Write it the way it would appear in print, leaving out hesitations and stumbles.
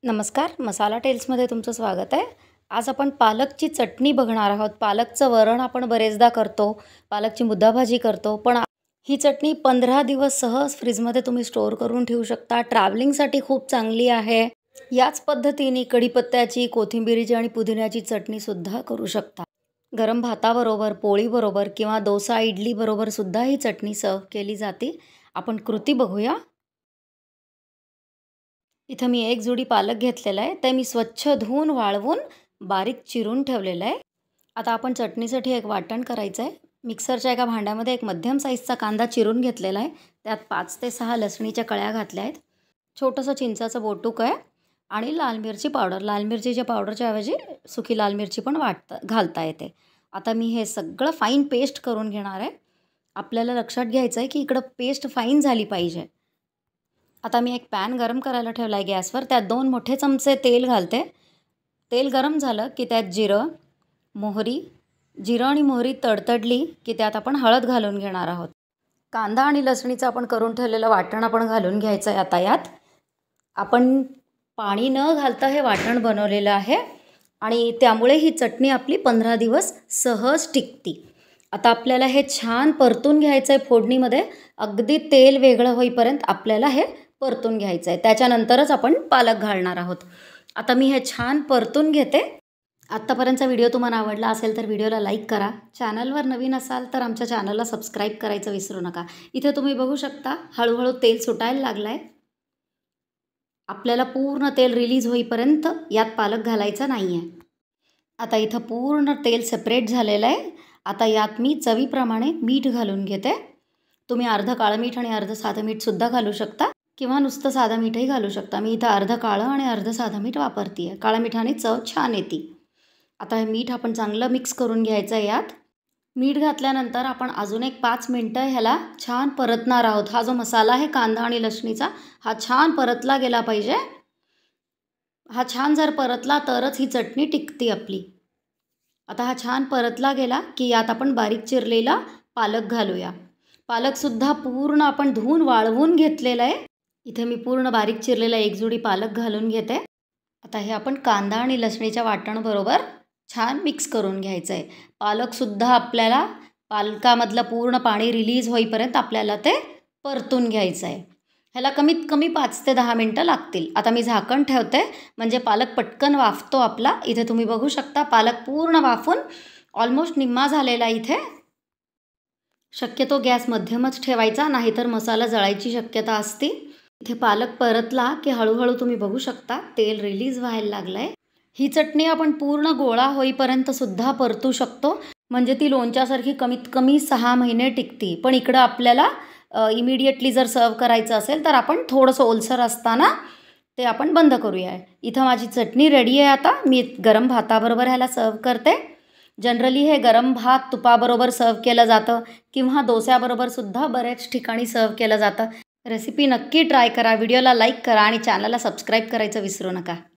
नमस्कार, मसाला टेल्समध्ये तुमचं स्वागत आहे. आज आपण पालकची चटणी बघणार आहोत. पालकचं वरण आपण बरेचदा करतो, पालकची मुद्दाभाजी करतो, पण ही चटणी 15 दिवस सहज फ्रीजमध्ये तुम्ही स्टोअर करून ठेवू शकता. ट्रॅव्हलिंगसाठी खूप चांगली आहे. याच पद्धतीने कढीपत्त्याची, कोथिंबिरीची आणि पुदिन्याची चटणीसुद्धा करू शकता. गरम भाताबरोबर, पोळीबरोबर किंवा डोसा, इडलीबरोबर सुद्धा ही चटणी सर्व केली जाते. आपण कृती बघूया. इथं मी एक जुडी पालक घेतलेला आहे. ते मी स्वच्छ धुवून वाळवून बारीक चिरून ठेवलेलं आहे. आता आपण चटणीसाठी एक वाटण करायचं आहे. मिक्सरच्या एका भांड्यामध्ये एक मध्यम साईजचा कांदा चिरून घेतलेला आहे. त्यात 5 ते 6 लसणीच्या कळ्या घातल्या आहेत. छोटंसं चिंचाचं बोटूक आहे आणि लाल मिरची पावडर. लाल मिरचीच्या पावडरच्या ऐवजी सुकी लाल मिरची पण घालता येते. आता मी हे सगळं फाईन पेस्ट करून घेणार आहे. आपल्याला लक्षात घ्यायचं आहे की इकडं पेस्ट फाईन झाली पाहिजे. आता मी एक पॅन गरम करायला ठेवला आहे गॅसवर. त्यात 2 मोठे चमचे तेल घालते. तेल गरम झालं की त्यात जिरं आणि मोहरी तडतडली की त्यात आपण हळद घालून घेणार आहोत. कांदा आणि लसणीचं आपण करून ठेवलेलं वाटण आपण घालून घ्यायचं आहे. आता यात आपण पाणी न घालता हे वाटण बनवलेलं आहे आणि त्यामुळे ही चटणी आपली 15 दिवस सहज टिकते. आता आपल्याला हे छान परतून घ्यायचं आहे फोडणीमध्ये. अगदी तेल वेगळं होईपर्यंत आपल्याला हे परतून घ्यायचं आहे. त्याच्यानंतरच आपण पालक घालणार आहोत. आता मी हे छान परतून घेते. आत्तापर्यंतचा व्हिडिओ तुम्हाला आवडला असेल तर व्हिडिओला लाईक करा. चॅनलवर नवीन असाल तर आमच्या चॅनलला सबस्क्राईब करायचं विसरू नका. इथे तुम्ही बघू शकता हळूहळू तेल सुटायला लागलं आहे. आपल्याला पूर्ण तेल रिलीज होईपर्यंत यात पालक घालायचा नाही आहे. आता इथं पूर्ण तेल सेपरेट झालेलं आहे. आता यात मी चवीप्रमाणे मीठ घालून घेते. तुम्ही अर्धं काळं मीठ आणि अर्धं साधं मीठसुद्धा घालू शकता किंवा नुसतं साधं मीठही घालू शकता. मी इथं अर्धं काळं आणि अर्धं साधं मीठ वापरते आहे. काळ्या मिठाने चव छान येते. आता हे मीठ आपण चांगलं मिक्स करून घ्यायचं आहे. यात मीठ घातल्यानंतर आपण अजून एक 5 मिनटं ह्याला छान परतणार आहोत. हा जो मसाला आहे कांदा आणि लसणीचा हा छान परतला गेला पाहिजे. हा छान जर परतला तरच ही चटणी टिकते आपली. आता हा छान परतला गेला की यात आपण बारीक चिरलेला पालक घालूया. पालकसुद्धा पूर्ण आपण धुवून वाळवून घेतलेलं आहे. इथे मी पूर्ण बारीक चिरलेला एक जुडी पालक घालून घेते. आता हे आपण कांदा आणि लसणीच्या वाटणबरोबर छान मिक्स करून घ्यायचं आहे. पालकसुद्धा आपल्याला पालकामधलं पूर्ण पाणी रिलीज होईपर्यंत आपल्याला ते परतून घ्यायचं आहे. ह्याला कमीत कमी 5 ते 10 मिनटं लागतील. आता मी झाकण ठेवते म्हणजे पालक पटकन वाफतो आपला. इथे तुम्ही बघू शकता पालक पूर्ण वाफून ऑलमोस्ट निम्मा झालेला इथे. शक्यतो गॅस मध्यमच ठेवायचा, नाहीतर मसाला जळायची शक्यता असते. इथे पालक परतला की हळूहळू तुम्ही बघू शकता तेल रिलीज व्हायला लागलं आहे. ही चटणी आपण पूर्ण गोळा होईपर्यंतसुद्धा परतू शकतो, म्हणजे ती लोणच्यासारखी कमीत कमी 6 महिने टिकते. पण इकडं आपल्याला इमिडिएटली जर सर्व करायचं असेल तर आपण थोडंसं ओलसर असताना ते आपण बंद करूया. इथं माझी चटणी रेडी आहे. आता मी गरम भाताबरोबर ह्याला सर्व करते. जनरली हे गरम भात तुपाबरोबर सर्व केलं जातं किंवा डोस्याबरोबरसुद्धा बऱ्याच ठिकाणी सर्व केलं जातं. रेसिपी नक्की ट्राय करा. व्हिडिओला लाईक करा आणि चॅनलला सबस्क्राईब करायचं विसरू नका.